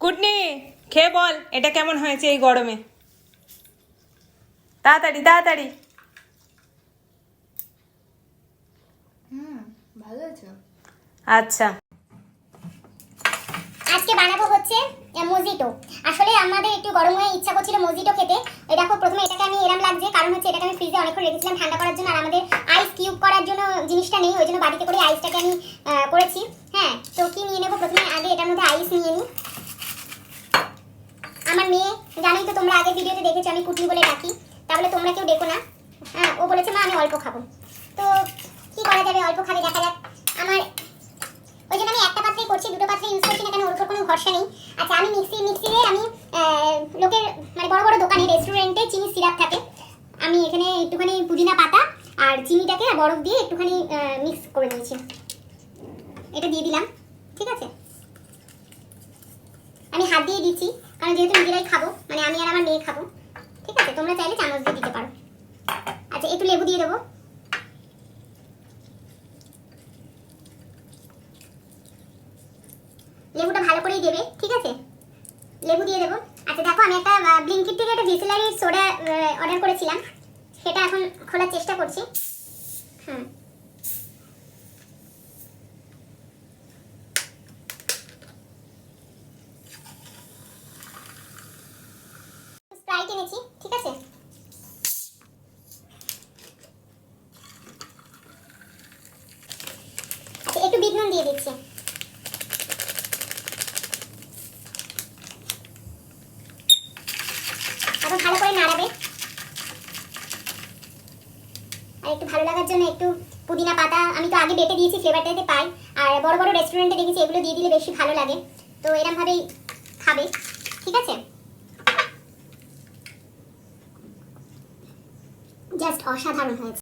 কুটনি, খেয়ে বল এটা কেমন হয়েছে এই গরমে। তাড়াতাড়ি তাড়াতাড়ি। ভালো আছে। আচ্ছা, আজকে বানাবো হচ্ছে মজিটো। আসলে আমাদের একটু গরম হয়ে ইচ্ছা করছিল মজিটো খেতে। এই দেখো, প্রথমে এটাকে আমি এরম লাগছে কারণ হচ্ছে এটাকে আমি ফ্রিজে অনেকক্ষণ রেখেছিলাম ঠান্ডা করার জন্য, আর আমাদের আইস কিউব করার জন্য জিনিসটা নেই, ওই জন্য বাড়িতে করে আইসটাকে আমি করেছি। হ্যাঁ, তো কি নিয়ে নেবো, প্রথমে আগে এটার মধ্যে আইস নিয়ে নিই। আমার মেয়ে, জানোই তো তোমরা আগের ভিডিওতে দেখেছো আমি কুটনি বলে ডাকি, তাহলে তোমরা কেউ ডেকো না। হ্যাঁ, ও বলেছে মা আমি অল্প খাবো, তো কি করা যাবে, অল্প খাবে, দেখা যাক। আমার ওই জন্য আমি একটা পাত্রেই করছি, দুটো পাত্রে ইউজ করছি না, কেন ওর উপর কোনো ভরসা নেই। আচ্ছা, আমি মিক্সিতে আমি লোকের মানে বড় বড় দোকানে রেস্টুরেন্টে চিনি সিরাপ থাকে, আমি এখানে একটুখানি পুদিনা পাতা আর চিনিটাকে বরফ দিয়ে একটুখানি মিক্স করে নিয়েছি। এটা দিয়ে দিলাম, ঠিক আছে। আমি হাত দিয়ে দিচ্ছি কারণ যেহেতু নিজেরাই খাবো, মানে আমি আর আমার মেয়ে খাবো, ঠিক আছে। তোমরা চাইলে চামচ দিয়ে দিতে পারো। আচ্ছা, একটু লেবু দিয়ে দেবো। লেবুটা ভালো করেই দেবে, ঠিক আছে, লেবু দিয়ে দেবো। আচ্ছা দেখো, আমি একটা ব্লিঙ্কিট থেকে একটা বিসলারি সোডা অর্ডার করেছিলাম, সেটা এখন খোলার চেষ্টা করছি। হুম, স্প্রাইট এনেছি, ঠিক আছে। আচ্ছা, একটু বিট নুন দিয়ে দিচ্ছি। এখন ভালো করে নাড়াবে, আর একটু ভালো লাগার জন্য একটু পুদিনা পাতা আমি তো আগে বেটে দিয়েছি, ফ্লেভারটাতে পাই, আর বড় বড় রেস্টুরেন্টে দেখেছি এগুলো দিয়ে দিলে বেশি ভালো লাগে, তো এরকম ভাবেই খাবে, ঠিক আছে। জাস্ট অসাধারণ হয়েছে।